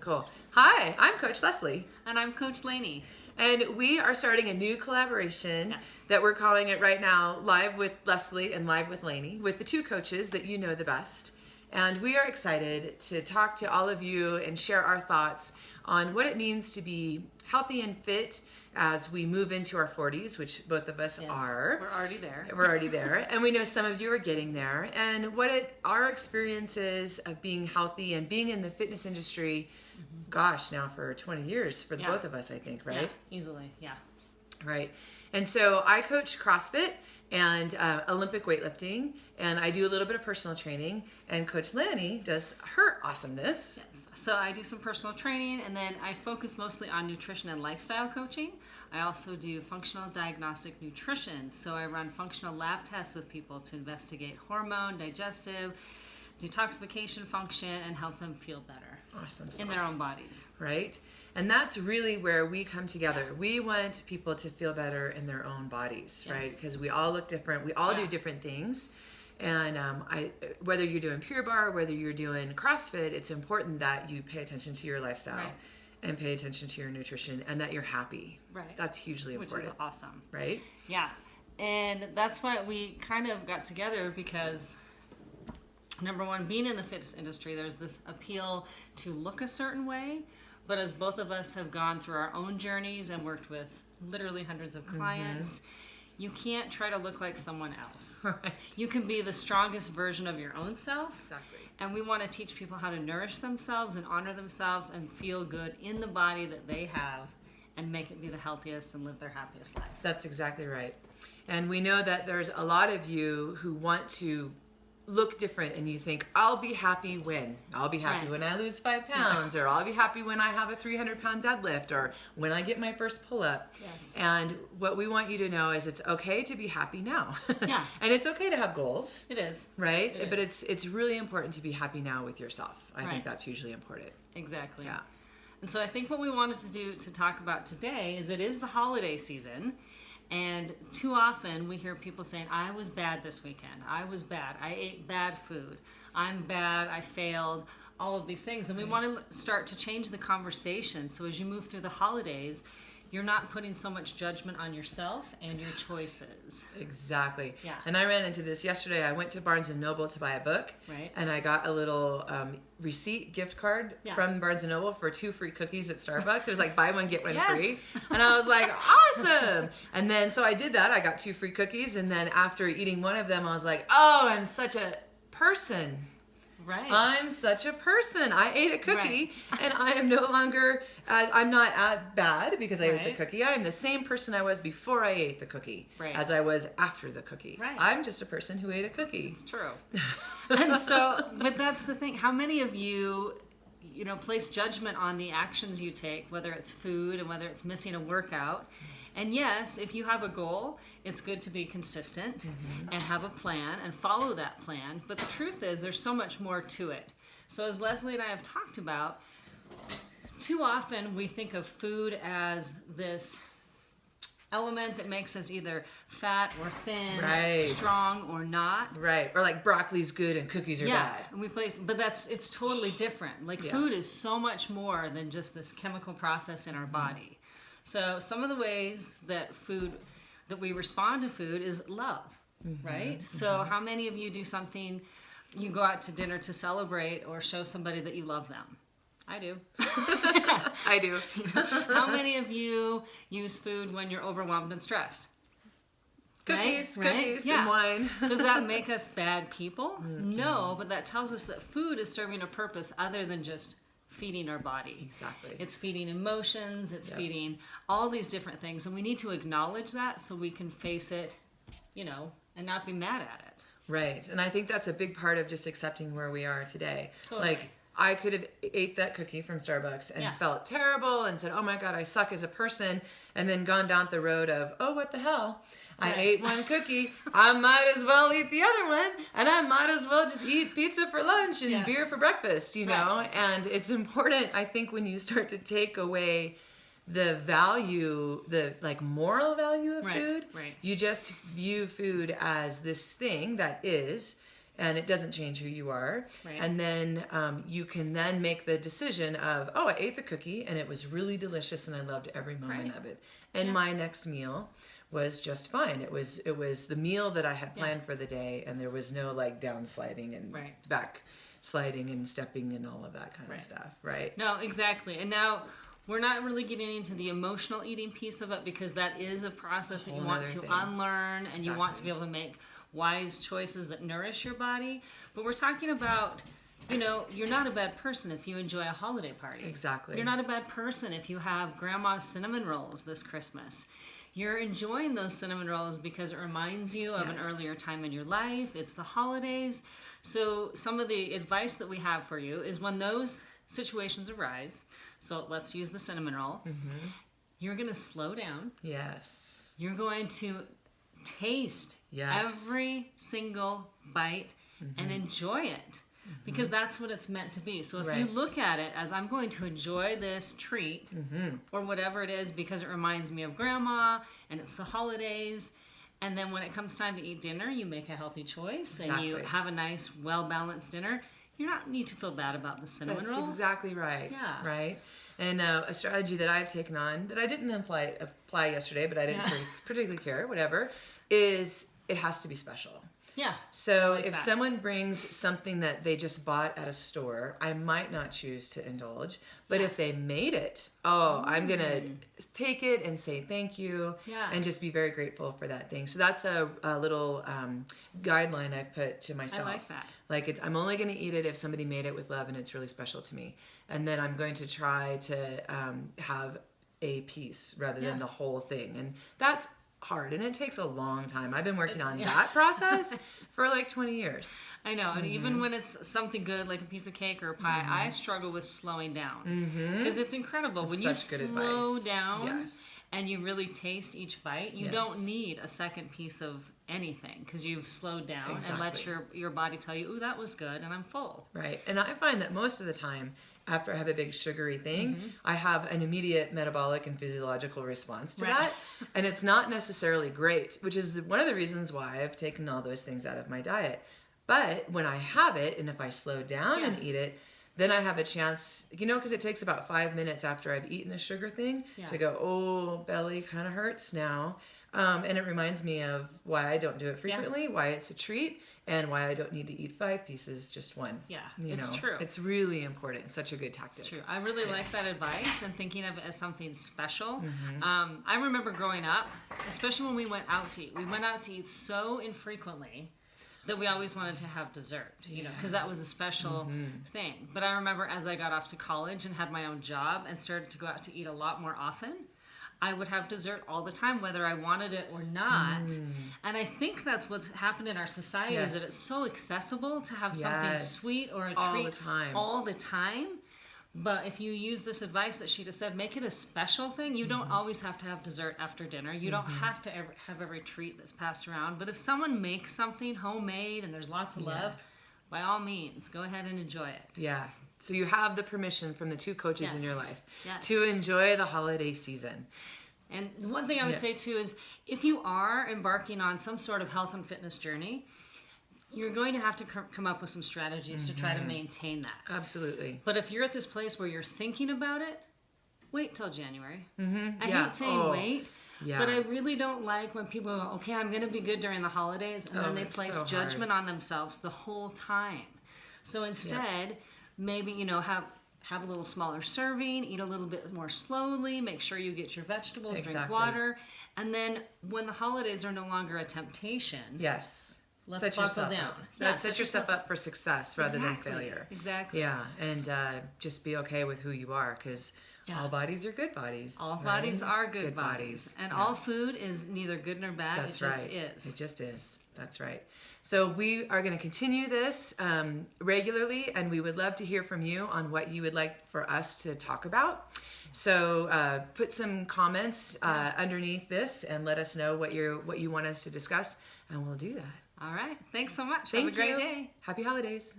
Cool. Hi, I'm Coach Leslie. And I'm Coach Laini. And we are starting a new collaboration that we're calling it right now Live with Leslie and Live with Laini, with the two coaches that you know the best. And we are excited to talk to all of you and share our thoughts on what it means to be healthy and fit as we move into our 40s, which both of us are. We're already there. We're already there. And we know some of you are getting there. And what our experience is of being healthy and being in the fitness industry, gosh, now for 20 years for the both of us, I think, right? Yeah, easily, yeah. Right. And so I coach CrossFit and Olympic weightlifting, and I do a little bit of personal training, and Coach Laini does her awesomeness. Yes. So I do some personal training, and then I focus mostly on nutrition and lifestyle coaching. I also do functional diagnostic nutrition. So I run functional lab tests with people to investigate hormone, digestive, detoxification function, and help them feel better. Awesome. In their own bodies. Right? And that's really where we come together. Yeah. We want people to feel better in their own bodies, right? Because we all look different. We all do different things. And whether you're doing Pure Barre, whether you're doing CrossFit, it's important that you pay attention to your lifestyle and pay attention to your nutrition and that you're happy. Right. That's hugely important. Which is awesome. Right? Yeah. And that's why we kind of got together because... Number one, being in the fitness industry, there's this appeal to look a certain way, but as both of us have gone through our own journeys and worked with literally hundreds of clients, you can't try to look like someone else. Right. You can be the strongest version of your own self. Exactly. And we want to teach people how to nourish themselves and honor themselves and feel good in the body that they have and make it be the healthiest and live their happiest life. That's exactly right. And we know that there's a lot of you who want to look different, and you think, I'll be happy when I lose 5 pounds, or I'll be happy when I have a 300-pound deadlift, or when I get my first pull-up. Yes. And what we want you to know is it's okay to be happy now. Yeah. And it's okay to have goals. It is. Right? But it's really important to be happy now with yourself. I think that's hugely important. Exactly. Yeah. And so I think what we wanted to do to talk about today is it is the holiday season. And too often we hear people saying, I was bad this weekend. I was bad. I ate bad food. I'm bad. I failed. All of these things. And we want to start to change the conversation. So as you move through the holidays, you're not putting so much judgment on yourself and your choices. Exactly. Yeah. And I ran into this yesterday. I went to Barnes & Noble to buy a book. Right. And I got a little receipt gift card from Barnes & Noble for 2 free cookies at Starbucks. It was like buy one, get one free. And I was like, awesome. And then so I did that. I got 2 free cookies. And then after eating one of them, I was like, oh, I'm such a person. Right. I'm such a person. I ate a cookie, and I am no longer, I'm not bad because I ate the cookie. I am the same person I was before I ate the cookie as I was after the cookie. Right. I'm just a person who ate a cookie. It's true. And so, but that's the thing. How many of you, place judgment on the actions you take, whether it's food and whether it's missing a workout? And yes, if you have a goal, it's good to be consistent and have a plan and follow that plan. But the truth is, there's so much more to it. So as Leslie and I have talked about, too often we think of food as this element that makes us either fat or thin, strong or not. Right. Or like broccoli's good and cookies are bad. And but it's totally different. Like food is so much more than just this chemical process in our body. So some of the ways that we respond to food is love, right? So how many of you do something, you go out to dinner to celebrate or show somebody that you love them? I do. I do. How many of you use food when you're overwhelmed and stressed? Cookies and wine. Does that make us bad people? No, but that tells us that food is serving a purpose other than just feeding our body. Exactly. It's feeding emotions, it's feeding all these different things, and we need to acknowledge that so we can face it, and not be mad at it. Right. And I think that's a big part of just accepting where we are today. Totally. Like, I could have ate that cookie from Starbucks and felt terrible and said, oh my God, I suck as a person, and then gone down the road of, oh, what the hell? I ate one cookie. I might as well eat the other one, and I might as well just eat pizza for lunch and beer for breakfast, know? And it's important, I think, when you start to take away the value, the moral value of food, you just view food as this thing that is, and it doesn't change who you are. Right. And then you can then make the decision of, oh, I ate the cookie and it was really delicious and I loved every moment of it. And my next meal was just fine. It was the meal that I had planned for the day, and there was no like downsliding and back sliding and stepping and all of that kind of stuff, right? No, exactly. And now we're not really getting into the emotional eating piece of it, because that is a process that you want to unlearn, and you want to be able to make wise choices that nourish your body. But we're talking about, you're not a bad person if you enjoy a holiday party. Exactly. You're not a bad person if you have grandma's cinnamon rolls this Christmas. You're enjoying those cinnamon rolls because it reminds you of an earlier time in your life. It's the holidays. So some of the advice that we have for you is, when those situations arise, so let's use the cinnamon roll, you're going to slow down. Yes. You're going to taste every single bite and enjoy it. Because that's what it's meant to be. So if you look at it as, I'm going to enjoy this treat or whatever it is because it reminds me of grandma and it's the holidays, and then when it comes time to eat dinner, you make a healthy choice and you have a nice, well-balanced dinner, you don't need to feel bad about the cinnamon roll. That's exactly right. Yeah. Right? And a strategy that I've taken on, that I didn't apply yesterday, but I didn't particularly care, whatever, is it has to be special. Yeah. So if someone brings something that they just bought at a store, I might not choose to indulge. But if they made it, I'm going to take it and say thank you and just be very grateful for that thing. So that's a little guideline I've put to myself. I like that. Like, I'm only going to eat it if somebody made it with love and it's really special to me. And then I'm going to try to have a piece rather than the whole thing. And that's hard, and it takes a long time. I've been working on that process for like 20 years. I know, and even when it's something good like a piece of cake or a pie, I struggle with slowing down, because it's incredible when you slow down and you really taste each bite. You don't need a second piece of anything, because you've slowed down and let your body tell you, ooh, that was good and I'm full. Right. And I find that most of the time, after I have a big sugary thing, I have an immediate metabolic and physiological response to that. And it's not necessarily great, which is one of the reasons why I've taken all those things out of my diet. But when I have it, and if I slow down and eat it, then I have a chance, because it takes about 5 minutes after I've eaten a sugar thing to go, oh, belly kind of hurts now. And it reminds me of why I don't do it frequently, why it's a treat, and why I don't need to eat 5 pieces, just one. Yeah, it's true. It's really important. It's such a good tactic. It's true. I really like that advice and thinking of it as something special. I remember growing up, especially when we went out to eat. We went out to eat so infrequently that we always wanted to have dessert, because that was a special thing. But I remember as I got off to college and had my own job and started to go out to eat a lot more often, I would have dessert all the time, whether I wanted it or not. And I think that's what's happened in our society, is that it's so accessible to have something sweet or a treat all the time. But if you use this advice that she just said, make it a special thing. You don't always have to have dessert after dinner. You don't have to have every treat that's passed around. But if someone makes something homemade and there's lots of love, by all means, go ahead and enjoy it. Yeah. So you have the permission from the 2 coaches in your life to enjoy the holiday season. And one thing I would say too is, if you are embarking on some sort of health and fitness journey, you're going to have to come up with some strategies to try to maintain that. Absolutely. But if you're at this place where you're thinking about it, wait till January. I hate saying wait, but I really don't like when people go, okay, I'm going to be good during the holidays, and then they place judgment on themselves the whole time. So instead, maybe, have a little smaller serving, eat a little bit more slowly, make sure you get your vegetables, drink water, and then when the holidays are no longer a temptation, let's buckle down. Set yourself up for success rather than failure. Exactly. Yeah, and just be okay with who you are, because all bodies are good bodies. All bodies are good bodies. And all food is neither good nor bad. That's it just is. It just is. That's right. So we are going to continue this regularly, and we would love to hear from you on what you would like for us to talk about. So put some comments underneath this and let us know what you want us to discuss, and we'll do that. All right. Thanks so much. Have a great day. Happy holidays.